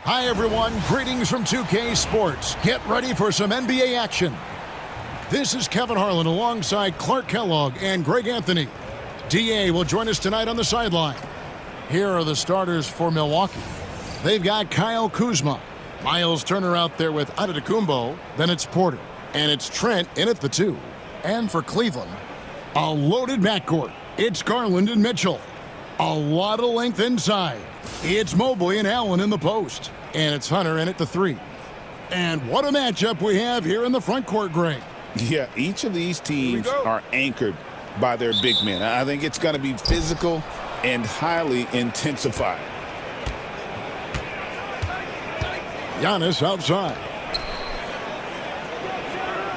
Hi, everyone. Greetings from 2K Sports. Get ready for some NBA action. This is Kevin Harlan alongside Clark Kellogg and Greg Anthony. DA will join us tonight on the sideline. Here are the starters for Milwaukee. They've got Kyle Kuzma. Miles Turner out there with Antetokounmpo. Then it's Porter. And it's Trent in at the 2. And for Cleveland, a loaded backcourt. It's Garland and Mitchell. A lot of length inside. It's Mobley and Allen in the post. And it's Hunter in at the 3. And what a matchup we have here in the front court, Greg. Yeah, each of these teams are anchored by their big men. I think it's going to be physical and highly intensified. Giannis outside.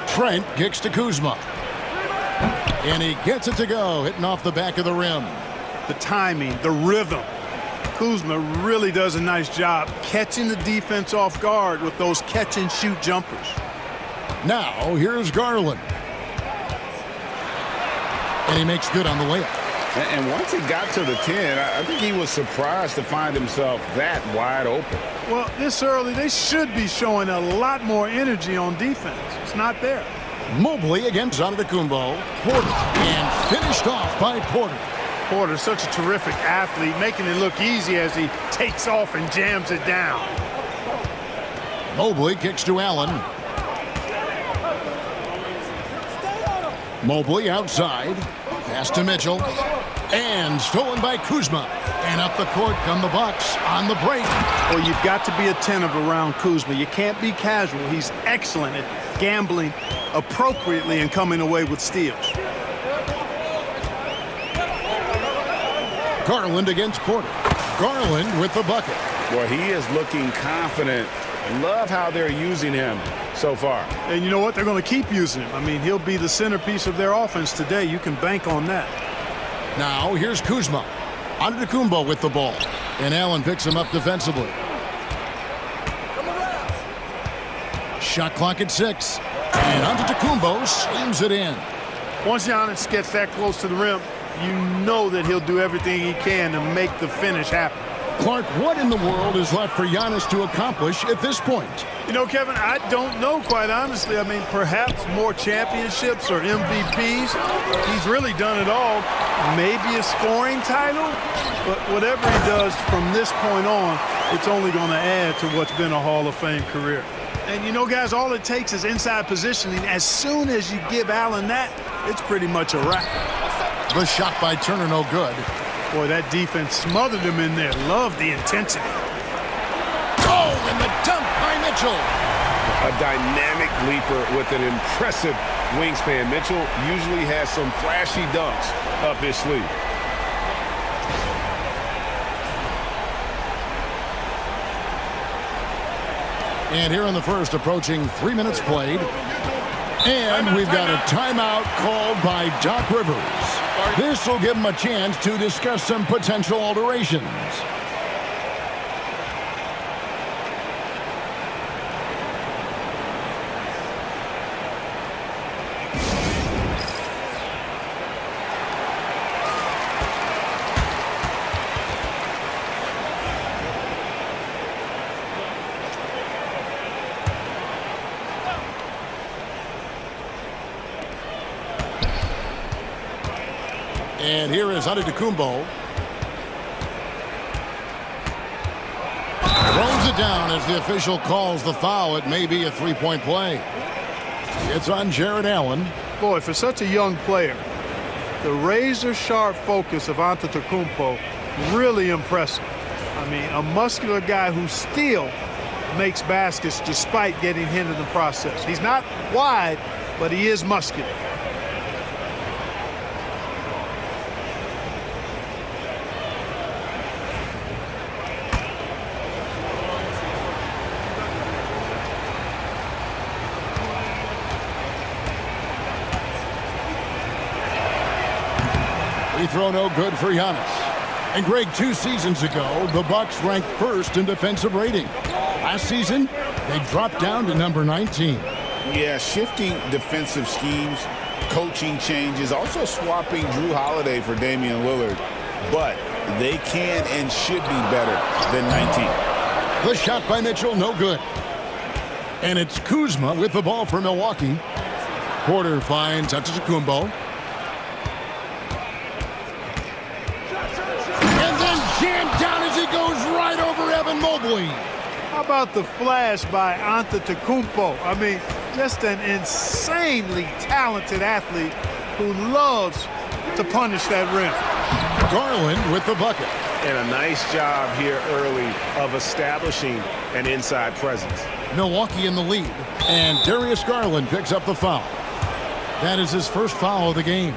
Trent kicks to Kuzma. And he gets it to go, hitting off the back of the rim. The timing, the rhythm. Kuzma really does a nice job catching the defense off guard with those catch-and-shoot jumpers. Now, here's Garland. And he makes good on the layup. And once he got to the 10, I think he was surprised to find himself that wide open. Well, this early, they should be showing a lot more energy on defense. It's not there. Mobley against Antetokounmpo. Porter. And finished off by Porter. Porter's such a terrific athlete, making it look easy as he takes off and jams it down. Mobley kicks to Allen. Mobley outside. Pass to Mitchell. And stolen by Kuzma. And up the court come the Bucks on the break. Well, you've got to be attentive around Kuzma. You can't be casual. He's excellent at gambling appropriately and coming away with steals. Garland against Porter. Garland with the bucket. Well, he is looking confident. Love how they're using him so far. And you know what? They're going to keep using him. I mean, he'll be the centerpiece of their offense today. You can bank on that. Now, here's Kuzma. Antetokounmpo with the ball. And Allen picks him up defensively. Shot clock at 6. And Antetokounmpo slams it in. Once Giannis gets that close to the rim, you know that he'll do everything he can to make the finish happen. Clark, what in the world is left for Giannis to accomplish at this point? You know, Kevin, I don't know, quite honestly. I mean, perhaps more championships or MVPs. He's really done it all. Maybe a scoring title. But whatever he does from this point on, it's only going to add to what's been a Hall of Fame career. And, you know, guys, all it takes is inside positioning. As soon as you give Allen that, it's pretty much a wrap. The shot by Turner, no good. Boy, that defense smothered him in there. Love the intensity. Oh, and the dunk by Mitchell. A dynamic leaper with an impressive wingspan. Mitchell usually has some flashy dunks up his sleeve. And here in the first, approaching 3 minutes played. And we've got a timeout called by Doc Rivers. This will give him a chance to discuss some potential alterations. And here is Antetokounmpo. Throws it down as the official calls the foul. It may be a three-point play. It's on Jared Allen. Boy, for such a young player, the razor-sharp focus of Antetokounmpo, really impressive. I mean, a muscular guy who still makes baskets despite getting hit in the process. He's not wide, but he is muscular. Free throw no good for Giannis. And Greg, 2 seasons ago, the Bucks ranked first in defensive rating. Last season, they dropped down to number 19. Yeah, shifting defensive schemes, coaching changes, also swapping Drew Holiday for Damian Lillard. But they can and should be better than 19. The shot by Mitchell, no good. And it's Kuzma with the ball for Milwaukee. Porter finds Antetokounmpo. And then jammed down as he goes right over Evan Mobley. How about the flash by Antetokounmpo? I mean, just an insanely talented athlete who loves to punish that rim. Garland with the bucket. And a nice job here early of establishing an inside presence. Milwaukee in the lead. And Darius Garland picks up the foul. That is his first foul of the game.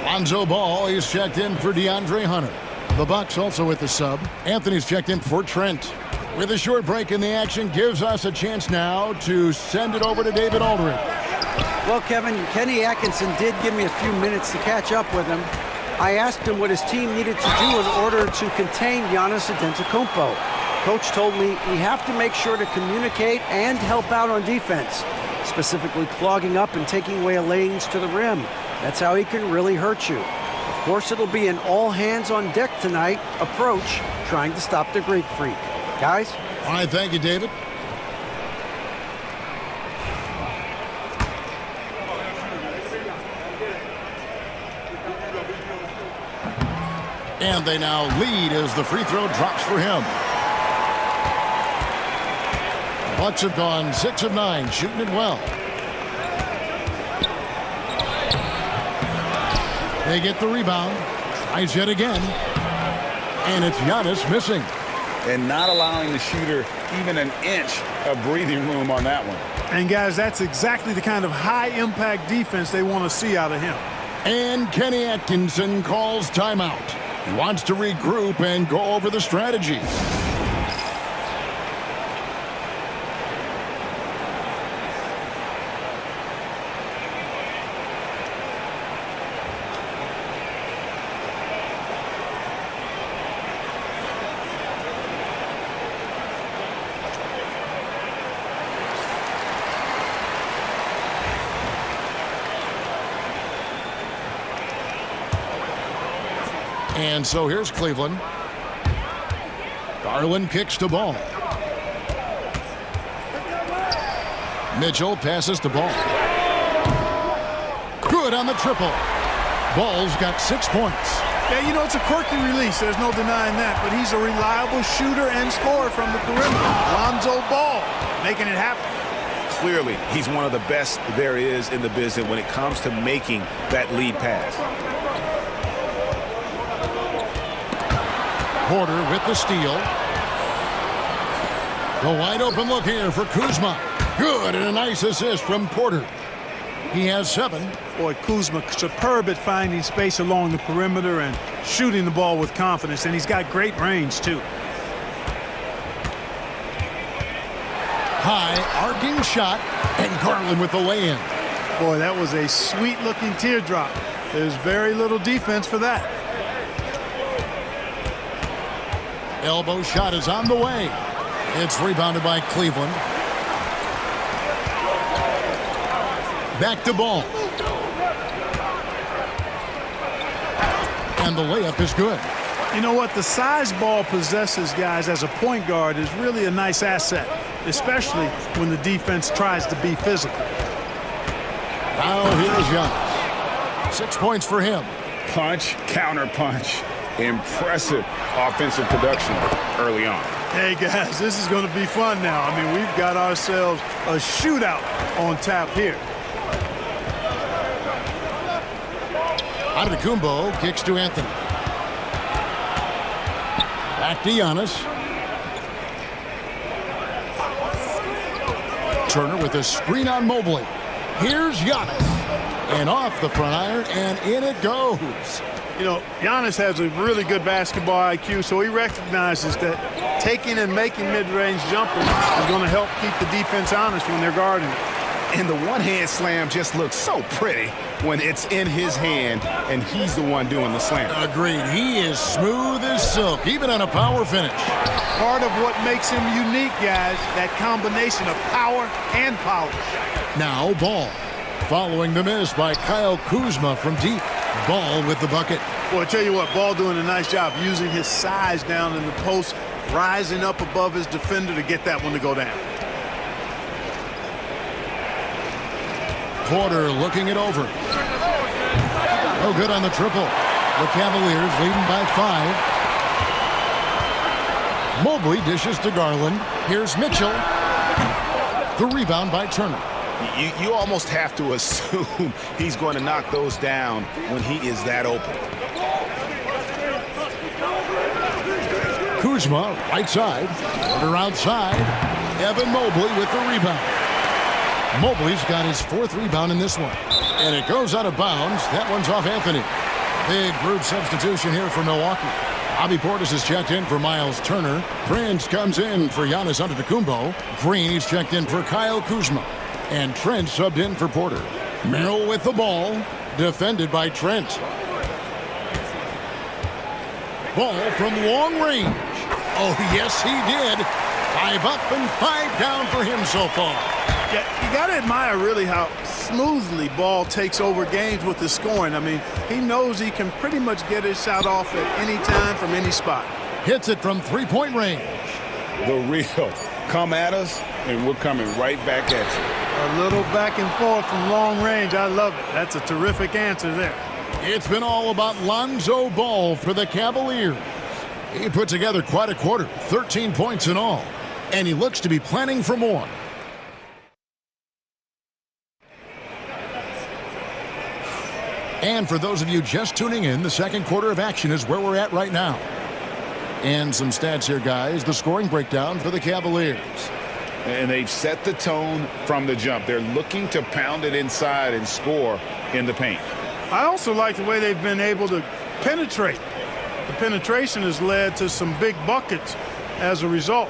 Lonzo Ball is checked in for DeAndre Hunter. The Bucks also with the sub. Anthony's checked in for Trent. With a short break in the action, gives us a chance now to send it over to David Aldridge. Well, Kevin, Kenny Atkinson did give me a few minutes to catch up with him. I asked him what his team needed to do in order to contain Giannis Antetokounmpo. Coach told me we have to make sure to communicate and help out on defense, specifically clogging up and taking away lanes to the rim. That's how he can really hurt you. Of course, it'll be an all-hands-on-deck tonight approach, trying to stop the Greek Freak. Guys? All right, thank you, David. And they now lead as the free throw drops for him. Bucks have gone 6 of 9, shooting it well. They get the rebound. Tries yet again. And it's Giannis missing. And not allowing the shooter even an inch of breathing room on that one. And, guys, that's exactly the kind of high-impact defense they want to see out of him. And Kenny Atkinson calls timeout. He wants to regroup and go over the strategy. And so here's Cleveland. Garland kicks to Ball. Mitchell passes to Ball. Good on the triple. Ball's got 6 points. Yeah, you know, it's a quirky release. There's no denying that. But he's a reliable shooter and scorer from the perimeter. Lonzo Ball making it happen. Clearly, he's one of the best there is in the business when it comes to making that lead pass. Porter with the steal. The wide open look here for Kuzma. Good, and a nice assist from Porter. He has 7. Boy, Kuzma superb at finding space along the perimeter and shooting the ball with confidence, and he's got great range too. High arcing shot, and Garland with the lay-in. Boy, that was a sweet-looking teardrop. There's very little defense for that. Elbow shot is on the way. It's rebounded by Cleveland. Back to Ball. And the layup is good. You know what? The size Ball possesses, guys, as a point guard is really a nice asset, especially when the defense tries to be physical. Now here's Giannis. 6 points for him. Punch, counter punch. Impressive offensive production early on. Hey, guys, this is going to be fun now. I mean, we've got ourselves a shootout on tap here. Antetokounmpo kicks to Anthony. Back to Giannis. Turner with a screen on Mobley. Here's Giannis. And off the front iron, and in it goes. You know, Giannis has a really good basketball IQ, so he recognizes that taking and making mid-range jumpers is going to help keep the defense honest when they're guarding it. And the one-hand slam just looks so pretty when it's in his hand and he's the one doing the slam. Agreed. He is smooth as silk, even on a power finish. Part of what makes him unique, guys, that combination of power and polish. Now Ball. Following the miss by Kyle Kuzma from deep. Ball with the bucket. Well, I tell you what, Ball doing a nice job using his size down in the post rising up above his defender to get that one to go down. Porter looking it over. No good on the triple. The Cavaliers leading by 5. Mobley dishes to Garland. Here's Mitchell. The rebound by Turner. You almost have to assume he's going to knock those down when he is that open. Kuzma, right side. Porter outside. Evan Mobley with the rebound. Mobley's got his 4th rebound in this one. And it goes out of bounds. That one's off Anthony. Big group substitution here for Milwaukee. Bobby Portis is checked in for Miles Turner. Prince comes in for Giannis Antetokounmpo. Green is checked in for Kyle Kuzma. And Trent subbed in for Porter. Merrill with the ball. Defended by Trent. Ball from long range. Oh, yes, he did. 5 up and 5 down for him so far. Yeah, you got to admire really how smoothly Ball takes over games with his scoring. I mean, he knows he can pretty much get his shot off at any time from any spot. Hits it from 3-point range. The real. Come at us, and we're coming right back at you. A little back and forth from long range. I love it. That's a terrific answer there. It's been all about Lonzo Ball for the Cavaliers. He put together quite a quarter, 13 points in all, and he looks to be planning for more. And for those of you just tuning in, the second quarter of action is where we're at right now. And some stats here, guys. The scoring breakdown for the Cavaliers. And they've set the tone from the jump. They're looking to pound it inside and score in the paint. I also like the way they've been able to penetrate. The penetration has led to some big buckets as a result.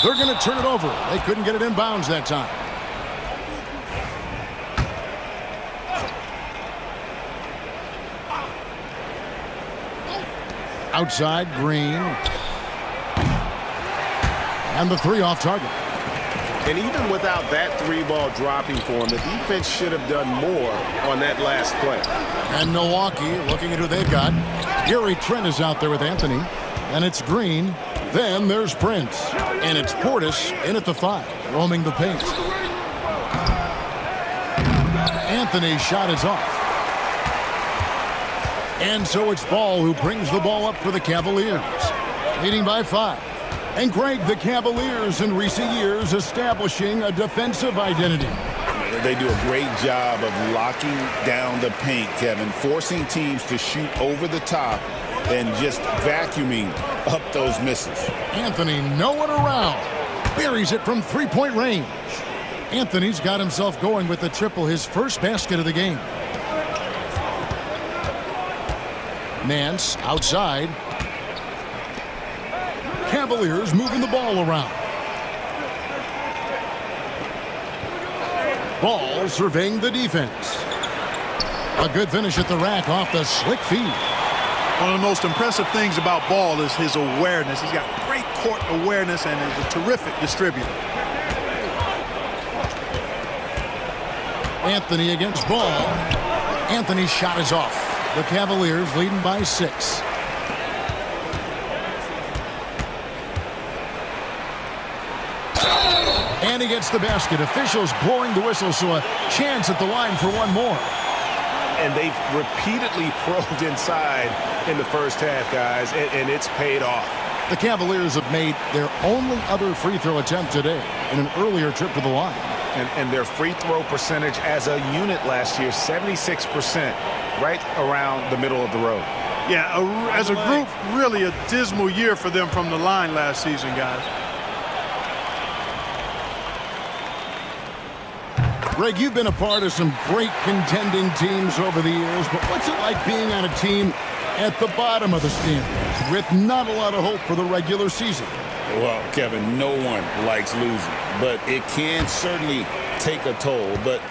They're going to turn it over. They couldn't get it in bounds that time. Outside, Green. And the 3 off target. And even without that 3-ball dropping for him, the defense should have done more on that last play. And Milwaukee looking at who they've got. Gary Trent is out there with Anthony. And it's Green. Then there's Prince. And it's Portis in at the 5, roaming the paint. Anthony's shot is off. And so it's Ball who brings the ball up for the Cavaliers, leading by 5. And Greg, the Cavaliers in recent years establishing a defensive identity. They do a great job of locking down the paint, Kevin, forcing teams to shoot over the top and just vacuuming up those misses. Anthony nowhere around. Buries it from 3-point range. Anthony's got himself going with the triple, his first basket of the game. Nance outside. Cavaliers moving the ball around. Ball surveying the defense. A good finish at the rack off the slick feed. One of the most impressive things about Ball is his awareness. He's got great court awareness and is a terrific distributor. Anthony against Ball. Anthony's shot is off. The Cavaliers leading by 6. And he gets the basket. Officials blowing the whistle, so a chance at the line for one more. And they've repeatedly probed inside in the first half, guys, and it's paid off. The Cavaliers have made their only other free throw attempt today in an earlier trip to the line. And their free throw percentage as a unit last year, 76%, right around the middle of the road. Yeah, as a group, really a dismal year for them from the line last season, guys. Greg, you've been a part of some great contending teams over the years, but what's it like being on a team at the bottom of the standings with not a lot of hope for the regular season? Well, Kevin, no one likes losing, but it can certainly take a toll. But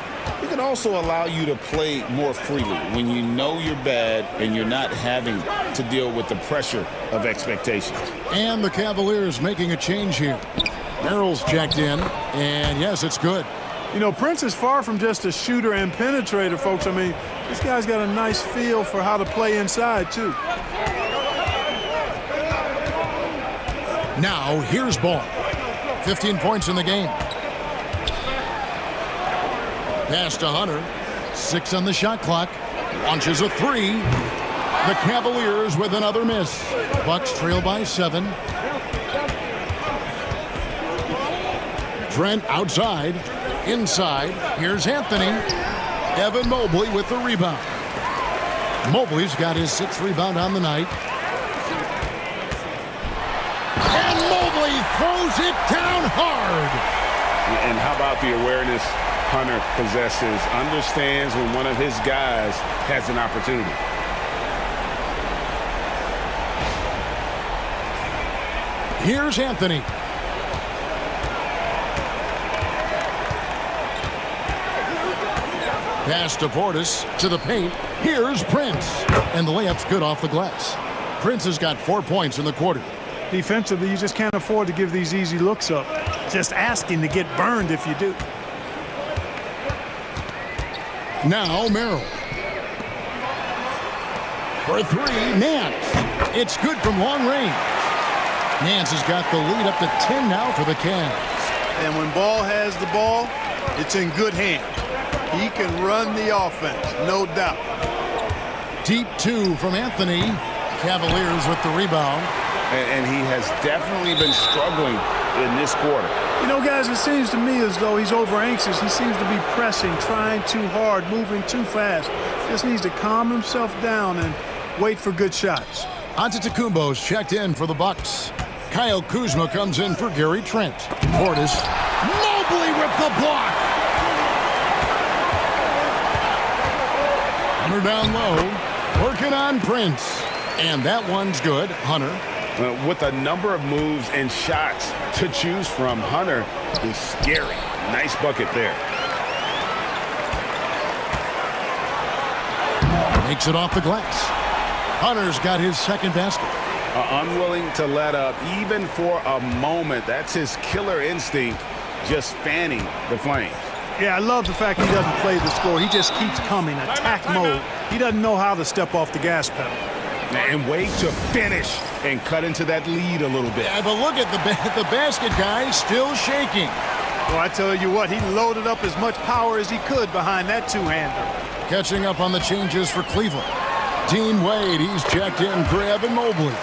it can also allow you to play more freely when you know you're bad and you're not having to deal with the pressure of expectations. And the Cavaliers making a change here. Merrill's checked in, and yes, it's good. You know, Prince is far from just a shooter and penetrator, folks. I mean, this guy's got a nice feel for how to play inside, too. Now, here's Ball. 15 points in the game. Pass to Hunter. 6 on the shot clock. Launches a 3. The Cavaliers with another miss. Bucks trail by 7. Trent outside. Inside. Here's Anthony. Evan Mobley with the rebound. Mobley's got his 6th rebound on the night. And Mobley throws it down hard. And how about the awareness Hunter possesses? Understands when one of his guys has an opportunity. Here's Anthony. Pass to Portis to the paint. Here's Prince. And the layup's good off the glass. Prince has got 4 points in the quarter. Defensively, you just can't afford to give these easy looks up. Just asking to get burned if you do. Now Merrill. For 3, Nance. It's good from long range. Nance has got the lead up to 10 now for the Cavs. And when Ball has the ball, it's in good hands. He can run the offense, no doubt. Deep 2 from Anthony. Cavaliers with the rebound. And he has definitely been struggling in this quarter. You know, guys, it seems to me as though he's over anxious. He seems to be pressing, trying too hard, moving too fast. Just needs to calm himself down and wait for good shots. Antetokounmpo's checked in for the Bucks. Kyle Kuzma comes in for Gary Trent. Portis. Mobley with the block. Hunter down low. Working on Prince. And that one's good. Hunter. With a number of moves and shots to choose from, Hunter is scary. Nice bucket there. Makes it off the glass. Hunter's got his 2nd basket. Unwilling to let up even for a moment. That's his killer instinct, just fanning the flames. Yeah, I love the fact he doesn't play the score. He just keeps coming, attack mode. He doesn't know how to step off the gas pedal. And wait to finish and cut into that lead a little bit. Yeah, but look at the basket guy still shaking. Well, I tell you what, he loaded up as much power as he could behind that two-hander. Catching up on the changes for Cleveland. Dean Wade, he's checked in for Evan Mobley.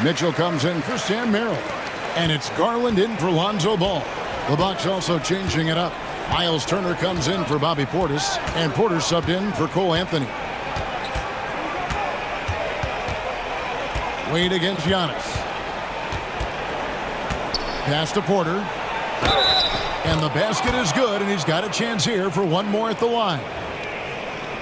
Mitchell comes in for Sam Merrill. And it's Garland in for Lonzo Ball. The Bucks also changing it up. Miles Turner comes in for Bobby Portis. And Porter subbed in for Cole Anthony. Wade against Giannis. Pass to Porter. And the basket is good, and he's got a chance here for one more at the line.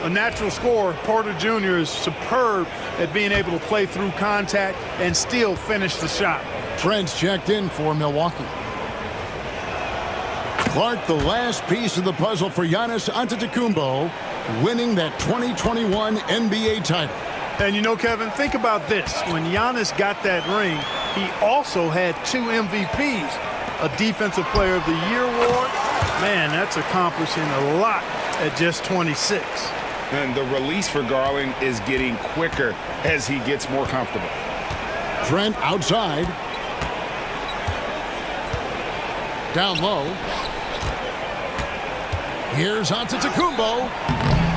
A natural scorer, Porter Jr. is superb at being able to play through contact and still finish the shot. Trent's checked in for Milwaukee. Clark, the last piece of the puzzle for Giannis Antetokounmpo, winning that 2021 NBA title. And you know, Kevin, think about this. When Giannis got that ring, he also had 2 MVPs. A Defensive Player of the Year award. Man, that's accomplishing a lot at just 26. And the release for Garland is getting quicker as he gets more comfortable. Trent outside. Down low. Here's Antetokounmpo.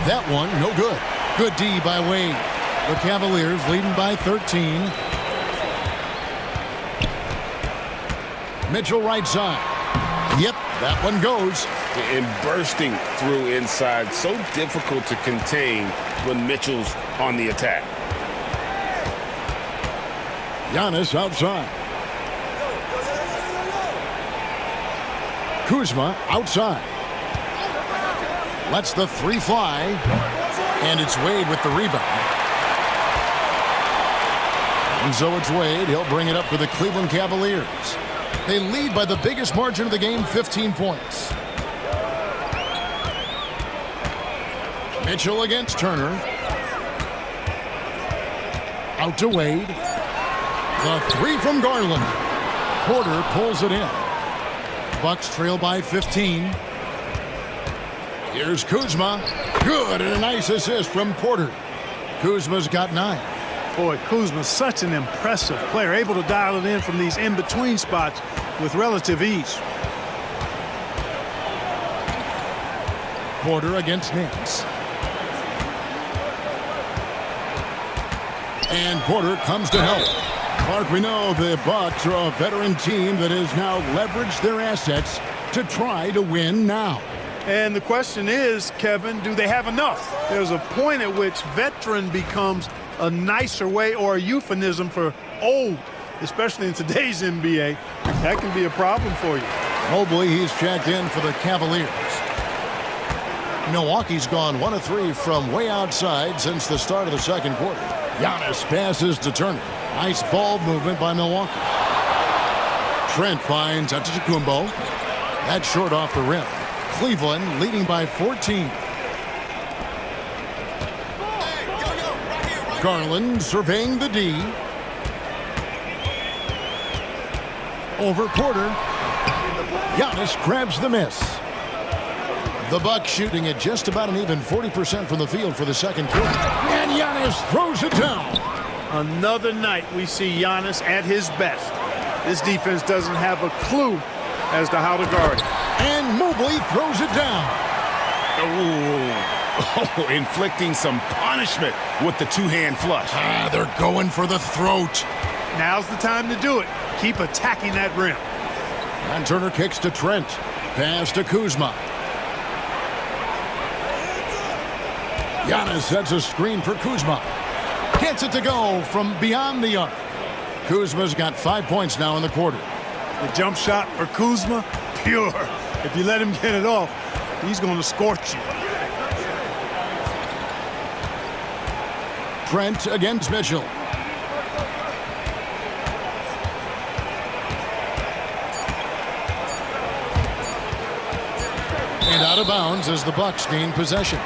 That one, no good. Good D by Wade. The Cavaliers leading by 13. Mitchell right side. Yep, that one goes. And bursting through inside. So difficult to contain when Mitchell's on the attack. Giannis outside. Kuzma outside. Lets the 3 fly. And it's Wade with the rebound. And so it's Wade. He'll bring it up for the Cleveland Cavaliers. They lead by the biggest margin of the game, 15 points. Mitchell against Turner. Out to Wade. The 3 from Garland. Porter pulls it in. Bucks trail by 15. Here's Kuzma. Good, and a nice assist from Porter. Kuzma's got 9. Boy, Kuzma's such an impressive player, able to dial it in from these in-between spots with relative ease. Porter against Nance. And Porter comes to help. Clark, we know the Bucks are a veteran team that has now leveraged their assets to try to win now. And the question is, Kevin, do they have enough? There's a point at which veteran becomes a nicer way or a euphemism for old, especially in today's NBA. That can be a problem for you. Mobley, he's checked in for the Cavaliers. Milwaukee's gone 1 of 3 from way outside since the start of the second quarter. Giannis passes to Turner. Nice ball movement by Milwaukee. Trent finds Antetokounmpo. That's short off the rim. Cleveland leading by 14. Garland surveying the D. Over Porter. Giannis grabs the miss. The Bucks shooting at just about an even 40% from the field for the second quarter. And Giannis throws it down. Another night we see Giannis at his best. This defense doesn't have a clue as to how to guard it. And Mobley throws it down. Oh, inflicting some punishment with the two-hand flush. They're going for the throat. Now's the time to do it. Keep attacking that rim. And Turner kicks to Trent. Pass to Kuzma. Giannis sets a screen for Kuzma. Gets it to go from beyond the arc. Kuzma's got 5 points now in the quarter. The jump shot for Kuzma, pure. If you let him get it off, he's going to scorch you. Trent against Mitchell. And out of bounds as the Bucks gain possession.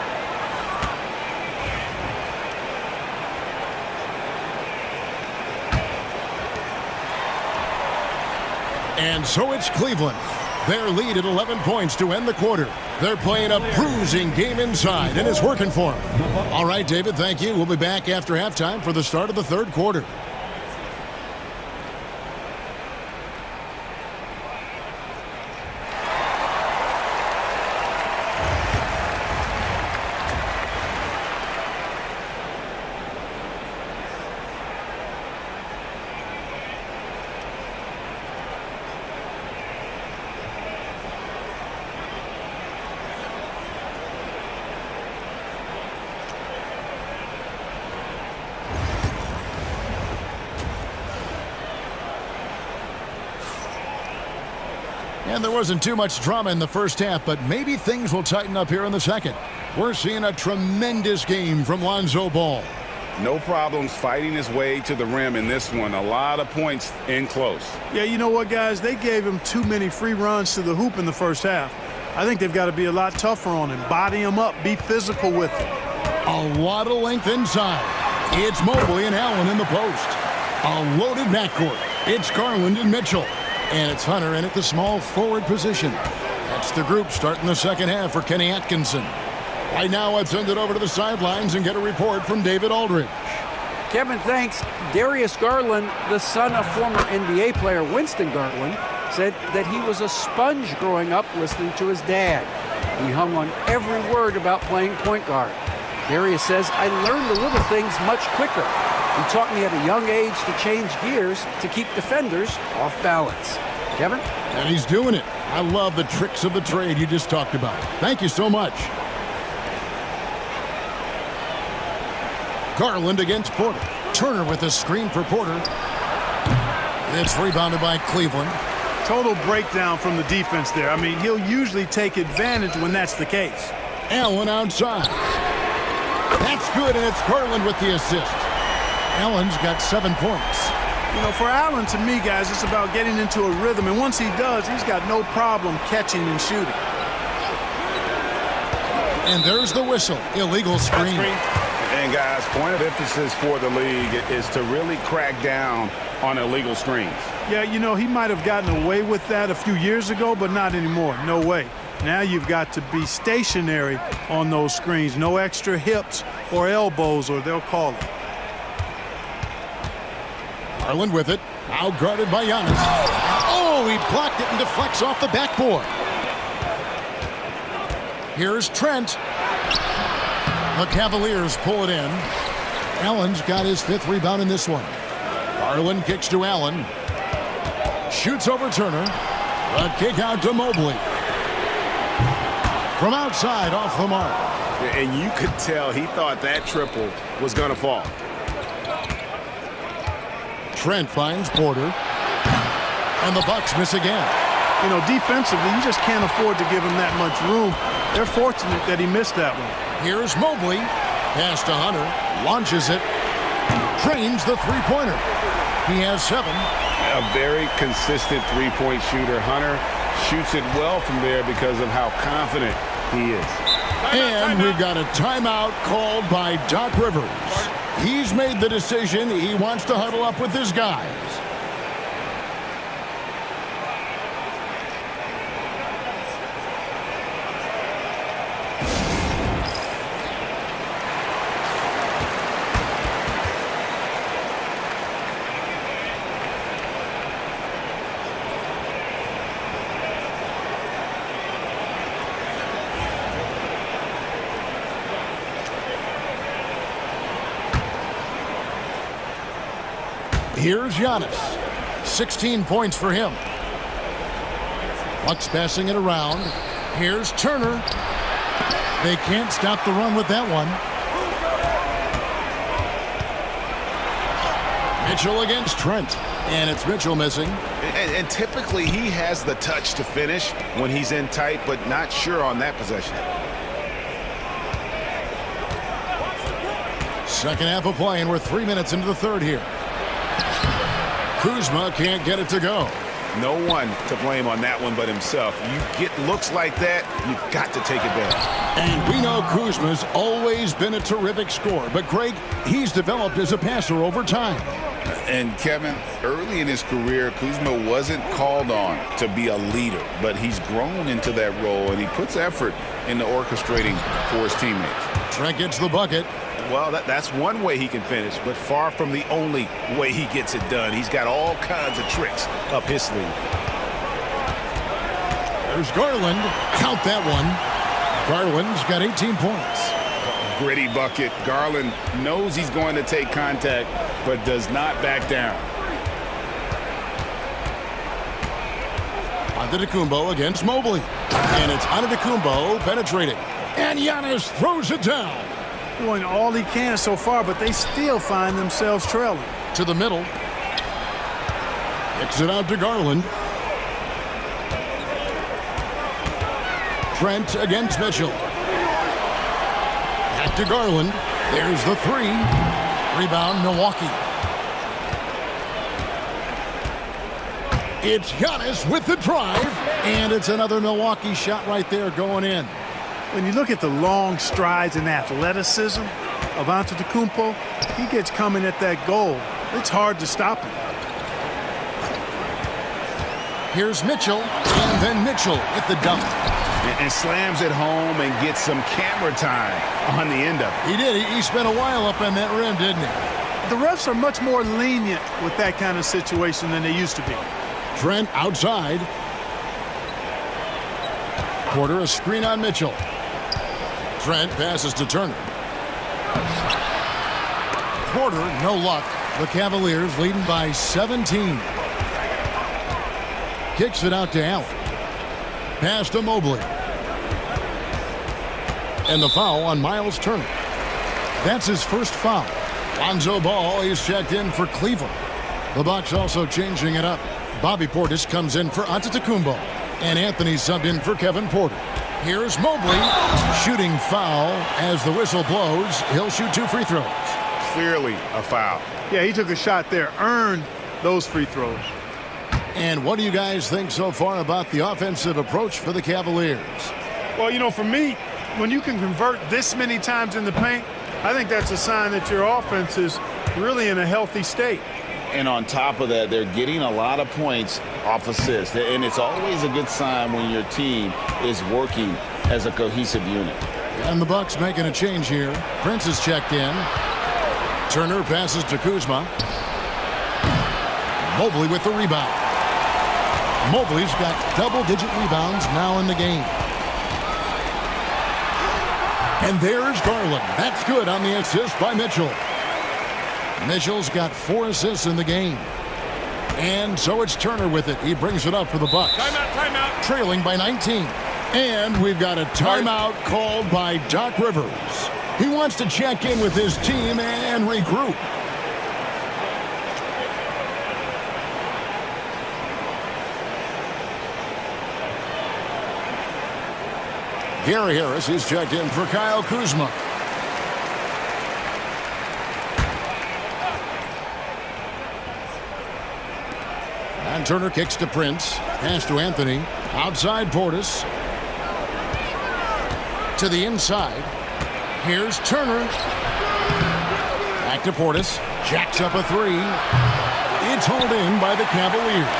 And so it's Cleveland. Their lead at 11 points to end the quarter. They're playing a bruising game inside, and it's working for them. All right, David, thank you. We'll be back after halftime for the start of the third quarter. And there wasn't too much drama in the first half, but maybe things will tighten up here in the second. We're seeing a tremendous game from Lonzo Ball. No problems fighting his way to the rim in this one. A lot of points in close. Yeah, you know what, guys? They gave him too many free runs to the hoop in the first half. I think they've got to be a lot tougher on him. Body him up. Be physical with him. A lot of length inside. It's Mobley and Allen in the post. A loaded backcourt. It's Garland and Mitchell. And it's Hunter in at the small forward position. That's the group starting the second half for Kenny Atkinson. Right now, let's send it over to the sidelines and get a report from David Aldridge. Kevin, thanks. Darius Garland, the son of former NBA player Winston Garland, said that he was a sponge growing up listening to his dad. He hung on every word about playing point guard. Darius says, I learned the little things much quicker. He taught me at a young age to change gears to keep defenders off balance. Kevin? And he's doing it. I love the tricks of the trade you just talked about. Thank you so much. Garland against Porter. Turner with a screen for Porter. It's rebounded by Cleveland. Total breakdown from the defense there. I mean, he'll usually take advantage when that's the case. Allen outside. That's good, and it's Garland with the assist. Allen's got 7 points. You know, for Allen, to me, guys, it's about getting into a rhythm. And once he does, he's got no problem catching and shooting. And there's the whistle. Illegal screen. And, guys, point of emphasis for the league is to really crack down on illegal screens. Yeah, you know, he might have gotten away with that a few years ago, but not anymore. No way. Now you've got to be stationary on those screens. No extra hips or elbows, or they'll call it. Garland with it. Now guarded by Giannis. Oh, he blocked it and deflects off the backboard. Here's Trent. The Cavaliers pull it in. Allen's got his 5th rebound in this one. Garland kicks to Allen. Shoots over Turner. The kick out to Mobley. From outside, off the mark. And you could tell he thought that triple was going to fall. Trent finds Porter. And the Bucks miss again. You know, defensively, you just can't afford to give him that much room. They're fortunate that he missed that one. Here's Mobley. Pass to Hunter. Launches it. Drains the three-pointer. He has 7. A very consistent three-point shooter. Hunter shoots it well from there because of how confident he is. And we've got a timeout called by Doc Rivers. He's made the decision. He wants to huddle up with his guys. Here's Giannis. 16 points for him. Bucks passing it around. Here's Turner. They can't stop the run with that one. Mitchell against Trent. And it's Mitchell missing. And typically he has the touch to finish when he's in tight, but not sure on that possession. Second half of play, and we're 3 minutes into the third here. Kuzma can't get it to go. No one to blame on that one but himself. You get looks like that, you've got to take advantage. And we know Kuzma's always been a terrific scorer, but Greg, he's developed as a passer over time. And Kevin, early in his career, Kuzma wasn't called on to be a leader, but he's grown into that role, and he puts effort into orchestrating for his teammates. Trent gets the bucket. Well, that's one way he can finish, but far from the only way he gets it done. He's got all kinds of tricks up his sleeve. There's Garland. Count that one. Garland's got 18 points. Gritty bucket. Garland knows he's going to take contact, but does not back down. Antetokounmpo against Mobley. And it's Antetokounmpo penetrating. And Giannis throws it down. Doing all he can so far, but they still find themselves trailing. To the middle. Kicks it out to Garland. Trent against Mitchell. Back to Garland. There's the 3. Rebound, Milwaukee. It's Giannis with the drive. And it's another Milwaukee shot right there going in. When you look at the long strides and athleticism of Antetokounmpo, he gets coming at that goal. It's hard to stop him. Here's Mitchell, and then Mitchell at the dunk. And slams it home and gets some camera time on the end of it. He did. He spent a while up on that rim, didn't he? The refs are much more lenient with that kind of situation than they used to be. Trent outside. Porter a screen on Mitchell. Trent passes to Turner. Porter, no luck. The Cavaliers leading by 17. Kicks it out to Allen. Pass to Mobley. And the foul on Miles Turner. That's his first foul. Lonzo Ball is checked in for Cleveland. The Bucks also changing it up. Bobby Portis comes in for Antetokounmpo. And Anthony subbed in for Kevin Porter. Here's Mobley. Shooting foul as the whistle blows. He'll shoot 2 free throws. Clearly a foul. Yeah, he took a shot there, earned those free throws. And what do you guys think so far about the offensive approach for the Cavaliers? Well, you know, for me, when you can convert this many times in the paint, I think that's a sign that your offense is really in a healthy state. And on top of that, they're getting a lot of points off assists. And it's always a good sign when your team is working as a cohesive unit. And the Bucks making a change here. Prince is checked in. Turner passes to Kuzma. Mobley with the rebound. Mobley's got double-digit rebounds now in the game. And there's Garland. That's good on the assist by Mitchell. Mitchell's got 4 assists in the game. And so it's Turner with it. He brings it up for the Bucks. Timeout. Trailing by 19. And we've got a timeout called by Doc Rivers. He wants to check in with his team and regroup. Gary Harris is checked in for Kyle Kuzma. And Turner kicks to Prince. Pass to Anthony. Outside Portis. To the inside. Here's Turner. Back to Portis. Jacks up a 3. It's hauled in by the Cavaliers.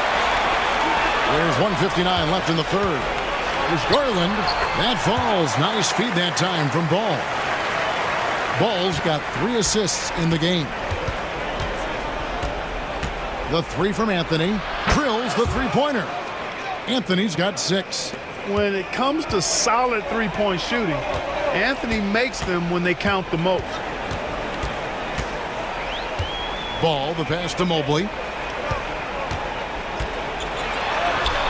There's 1:59 left in the third. There's Garland. That falls. Nice feed that time from Ball. Ball's got 3 assists in the game. The 3 from Anthony. Drills the three-pointer. Anthony's got 6. When it comes to solid three-point shooting, Anthony makes them when they count the most. Ball, the pass to Mobley.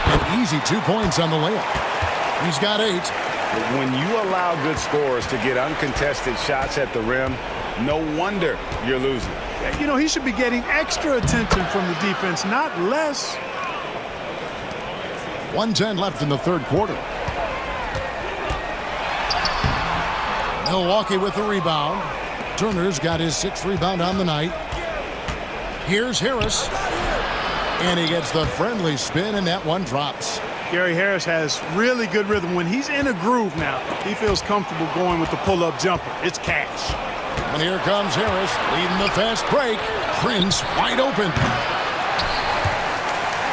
An easy 2 points on the layup. He's got 8. When you allow good scorers to get uncontested shots at the rim, no wonder you're losing. You know, he should be getting extra attention from the defense, not less. 1:10 left in the third quarter. Milwaukee with the rebound. Turner's got his 6th rebound on the night. Here's Harris. And he gets the friendly spin, and that one drops. Gary Harris has really good rhythm. When he's in a groove now, he feels comfortable going with the pull-up jumper. It's cash. And here comes Harris leading the fast break. Prince wide open.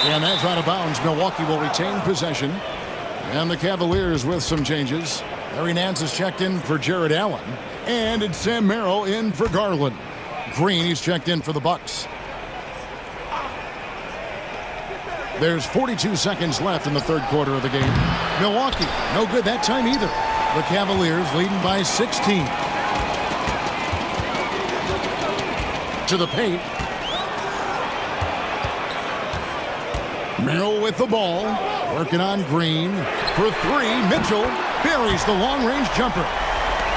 And that's out of bounds. Milwaukee will retain possession. And the Cavaliers with some changes. Larry Nance is checked in for Jared Allen. And it's Sam Merrill in for Garland. Green, he's checked in for the Bucks. There's 42 seconds left in the third quarter of the game. Milwaukee, no good that time either. The Cavaliers leading by 16. To the paint. Merrill with the ball. Working on Green. For 3, Mitchell buries the long-range jumper.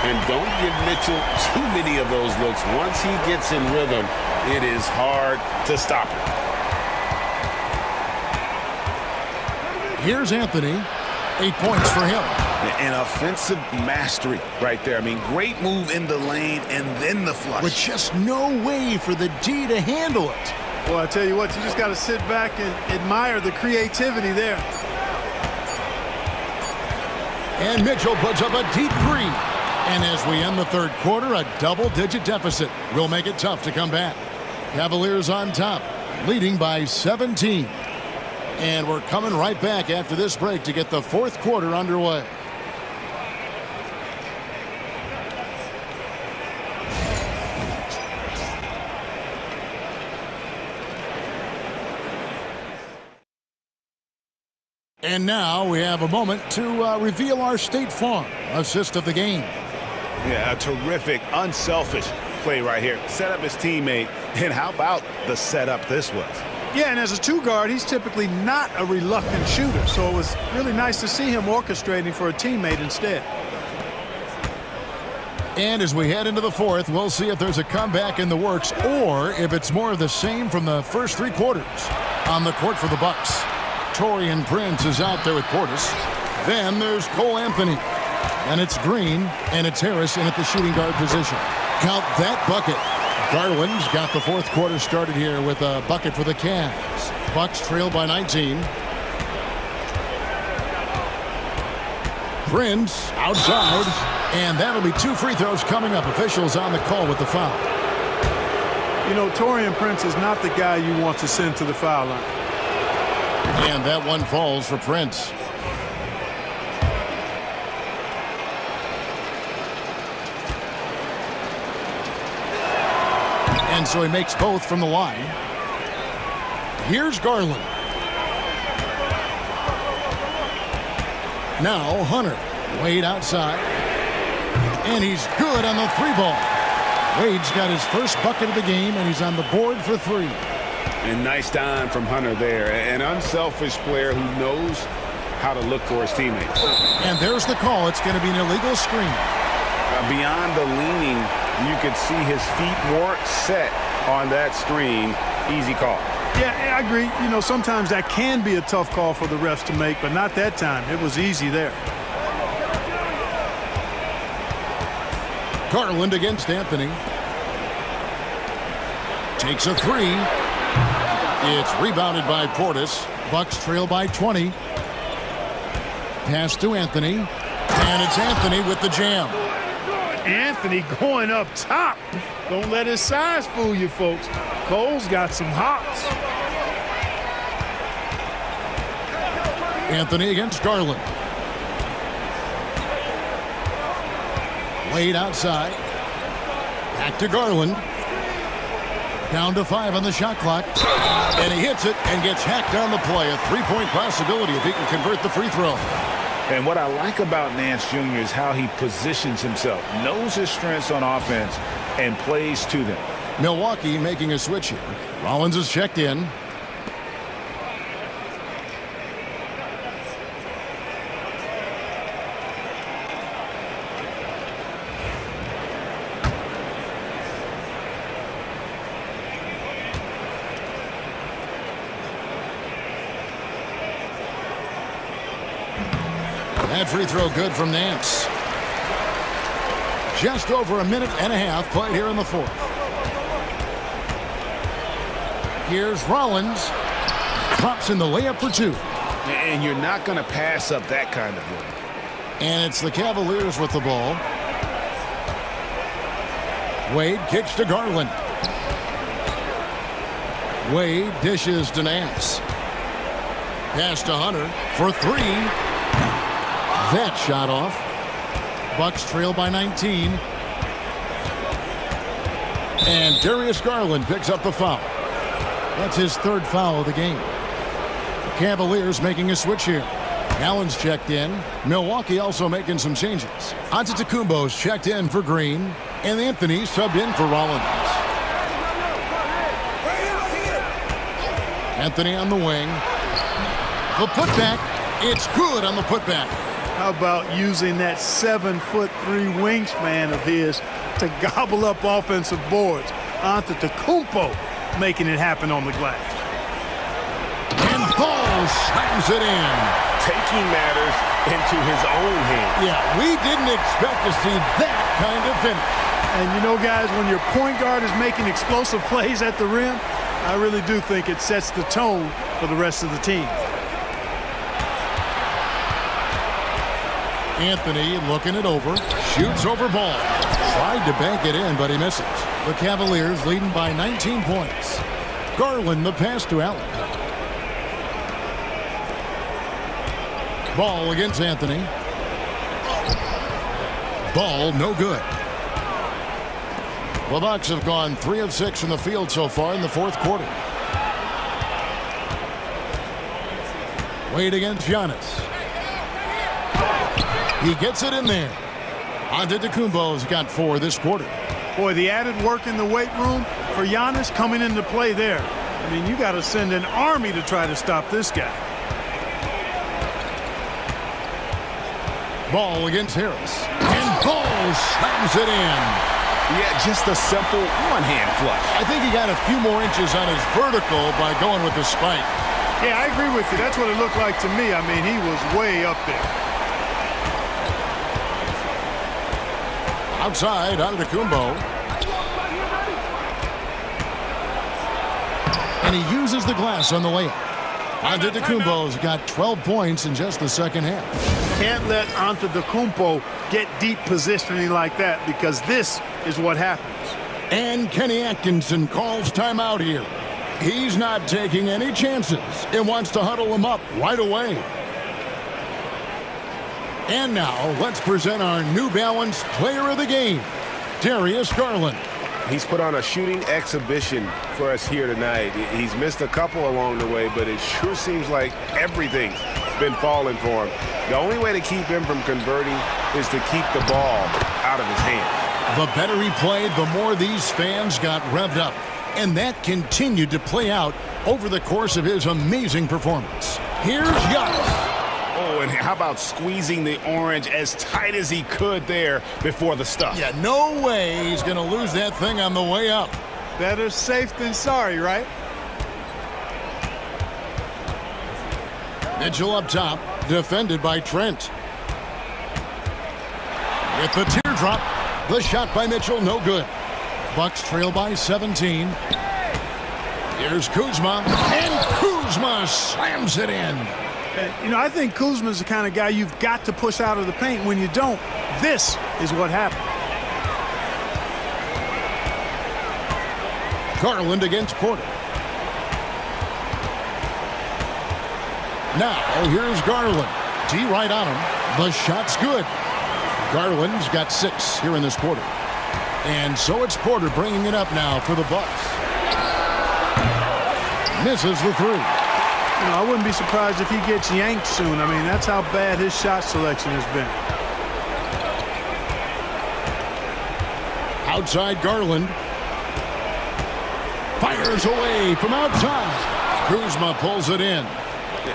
And don't give Mitchell too many of those looks. Once he gets in rhythm, it is hard to stop him. Here's Anthony. 8 points for him. An offensive mastery right there. I mean, great move in the lane and then the flush. With just no way for the D to handle it. Well, I tell you what, you just got to sit back and admire the creativity there. And Mitchell puts up a deep 3. And as we end the third quarter, a double-digit deficit will make it tough to come back. Cavaliers on top, leading by 17. And we're coming right back after this break to get the fourth quarter underway. And now we have a moment to reveal our State Farm assist of the game. Yeah, a terrific, unselfish play right here. Set up his teammate, and how about the setup this was? Yeah, and as a 2-guard, he's typically not a reluctant shooter, so it was really nice to see him orchestrating for a teammate instead. And as we head into the fourth, we'll see if there's a comeback in the works or if it's more of the same from the first 3 quarters. On the court for the Bucks, Taurean Prince is out there with Portis. Then there's Cole Anthony. And it's Green, and it's Harris in at the shooting guard position. Count that bucket. Garland's got the fourth quarter started here with a bucket for the Cavs. Bucks trail by 19. Prince outside, and that'll be 2 free throws coming up. Officials on the call with the foul. You know, Taurean Prince is not the guy you want to send to the foul line. And that one falls for Prince. And so he makes both from the line. Here's Garland. Now Hunter. Wade outside. And he's good on the three ball. Wade's got his first bucket of the game, and he's on the board for three. And nice dime from Hunter there. An unselfish player who knows how to look for his teammates. And there's the call. It's going to be an illegal screen. Beyond the leaning, you could see his feet weren't set on that screen. Easy call. Yeah, I agree. You know, sometimes that can be a tough call for the refs to make, but not that time. It was easy there. Garland against Anthony. Takes a three. It's rebounded by Portis. Bucks trail by 20. Pass to Anthony. And it's Anthony with the jam. Anthony going up top. Don't let his size fool you, folks. Cole's got some hops. Anthony against Garland. Wade outside. Back to Garland. Down to 5 on the shot clock. And he hits it and gets hacked on the play. A three-point possibility if he can convert the free throw. And what I like about Nance Jr. is how he positions himself, knows his strengths on offense, and plays to them. Milwaukee making a switch here. Rollins is checked in. That free throw good from Nance. Just over a minute and a half played here in the fourth. Here's Rollins. Drops in the layup for two. And you're not going to pass up that kind of look. And it's the Cavaliers with the ball. Wade kicks to Garland. Wade dishes to Nance. Pass to Hunter for three. That shot off. Bucks trail by 19. And Darius Garland picks up the foul. That's his third foul of the game. The Cavaliers making a switch here. Allen's checked in. Milwaukee also making some changes. Antetokounmpo's checked in for Green. And Anthony subbed in for Rollins. Anthony on the wing. The putback. It's good on the putback. How about using that 7'3" wingspan of his to gobble up offensive boards? Antetokounmpo making it happen on the glass. And Ball slams it in. Taking matters into his own hands. Yeah, we didn't expect to see that kind of finish. And you know, guys, when your point guard is making explosive plays at the rim, I really do think it sets the tone for the rest of the team. Anthony looking it over. Shoots over Ball. Tried to bank it in, but he misses. The Cavaliers leading by 19 points. Garland the pass to Allen. Ball against Anthony. Ball no good. The Bucks have gone 3 of 6 from the field so far in the fourth quarter. Wade against Giannis. He gets it in there. Antetokounmpo's got 4 this quarter. Boy, the added work in the weight room for Giannis coming into play there. I mean, you got to send an army to try to stop this guy. Ball against Harris. And Ball slams it in. Yeah, just a simple one-hand flush. I think he got a few more inches on his vertical by going with the spike. Yeah, I agree with you. That's what it looked like to me. I mean, he was way up there. Outside, Antetokounmpo. And he uses the glass on the layup. Antetokounmpo's got 12 points in just the second half. Can't let Antetokounmpo get deep positioning like that, because this is what happens. And Kenny Atkinson calls timeout here. He's not taking any chances and wants to huddle him up right away. And now, let's present our New Balance Player of the Game, Darius Garland. He's put on a shooting exhibition for us here tonight. He's missed a couple along the way, but it sure seems like everything's been falling for him. The only way to keep him from converting is to keep the ball out of his hand. The better he played, the more these fans got revved up. And that continued to play out over the course of his amazing performance. Here's Giannis. Oh, and how about squeezing the orange as tight as he could there before the stuff? Yeah, no way he's going to lose that thing on the way up. Better safe than sorry, right? Mitchell up top, defended by Trent. With the teardrop, the shot by Mitchell, no good. Bucks trail by 17. Here's Kuzma, and Kuzma slams it in. You know, I think Kuzma's the kind of guy you've got to push out of the paint. When you don't, this is what happened. Garland against Porter. Now, here's Garland. D right on him. The shot's good. Garland's got 6 here in this quarter. And so it's Porter bringing it up now for the Bucks. Misses the 3. You know, I wouldn't be surprised if he gets yanked soon. I mean, that's how bad his shot selection has been. Outside Garland. Fires away from outside. Kuzma pulls it in.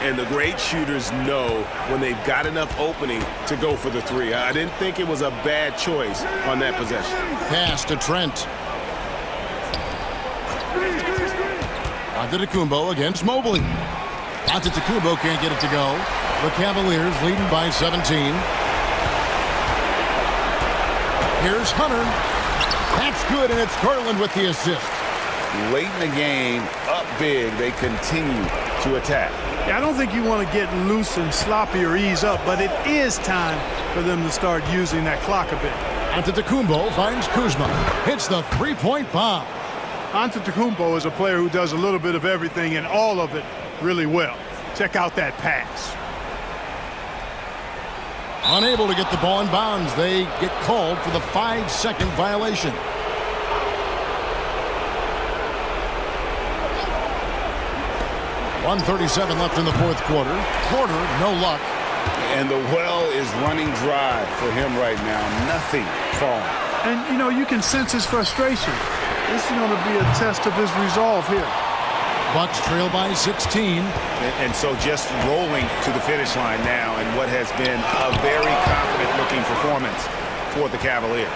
And the great shooters know when they've got enough opening to go for the 3. I didn't think it was a bad choice on that possession. Pass to Trent. Antetokounmpo against Mobley. Antetokounmpo can't get it to go. The Cavaliers leading by 17. Here's Hunter. That's good, and it's Garland with the assist. Late in the game, up big, they continue to attack. Yeah, I don't think you want to get loose and sloppy or ease up, but it is time for them to start using that clock a bit. Antetokounmpo finds Kuzma. Hits the three-point bomb. Antetokounmpo is a player who does a little bit of everything and all of it really well. Check out that pass. Unable to get the ball in bounds. They get called for the 5-second violation. .137 left in the fourth quarter. Porter, no luck. And the well is running dry for him right now. Nothing falling. And, you know, you can sense his frustration. This is going to be a test of his resolve here. Bucks trail by 16. And so just rolling to the finish line now in what has been a very confident-looking performance for the Cavaliers.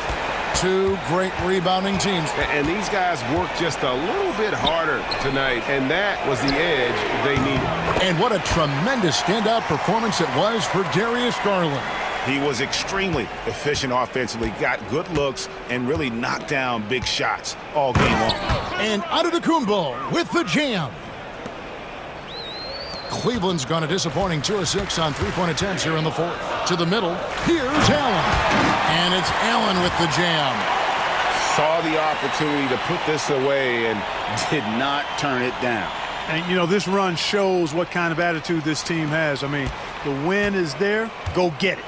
2 great rebounding teams. And these guys worked just a little bit harder tonight, and that was the edge they needed. And what a tremendous standout performance it was for Darius Garland. He was extremely efficient offensively, got good looks, and really knocked down big shots all game long. And Antetokounmpo with the jam. Cleveland's gone a disappointing 2 of 6 on 3-point attempts here in the fourth. To the middle, here's Allen. And it's Allen with the jam. Saw the opportunity to put this away and did not turn it down. And, you know, this run shows what kind of attitude this team has. I mean, the win is there. Go get it.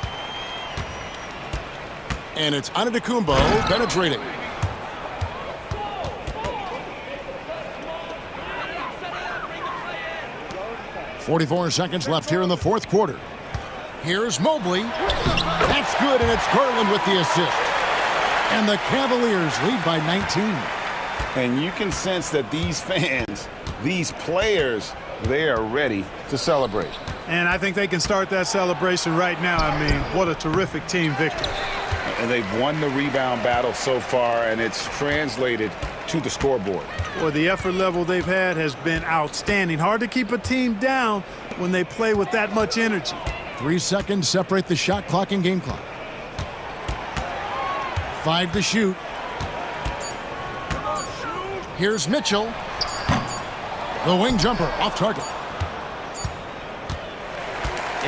And it's Antetokounmpo penetrating. .44 seconds left here in the fourth quarter. Here's Mobley. That's good, and it's Garland with the assist. And the Cavaliers lead by 19. And you can sense that these fans, these players, they are ready to celebrate. And I think they can start that celebration right now. I mean, what a terrific team victory. And they've won the rebound battle so far, and it's translated to the scoreboard. Well, the effort level they've had has been outstanding. Hard to keep a team down when they play with that much energy. 3 seconds separate the shot clock and game clock. 5 to shoot. Here's Mitchell. The wing jumper off target.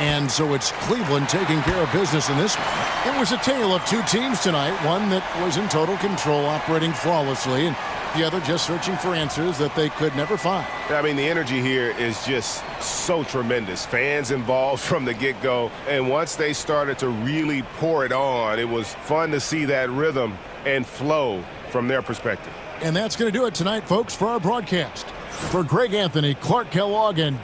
And so it's Cleveland taking care of business in this one. It was a tale of two teams tonight, one that was in total control, operating flawlessly, and the other just searching for answers that they could never find. I mean, the energy here is just so tremendous. Fans involved from the get-go, and once they started to really pour it on, it was fun to see that rhythm and flow from their perspective. And that's going to do it tonight, folks, for our broadcast. For Greg Anthony, Clark Kellogg, and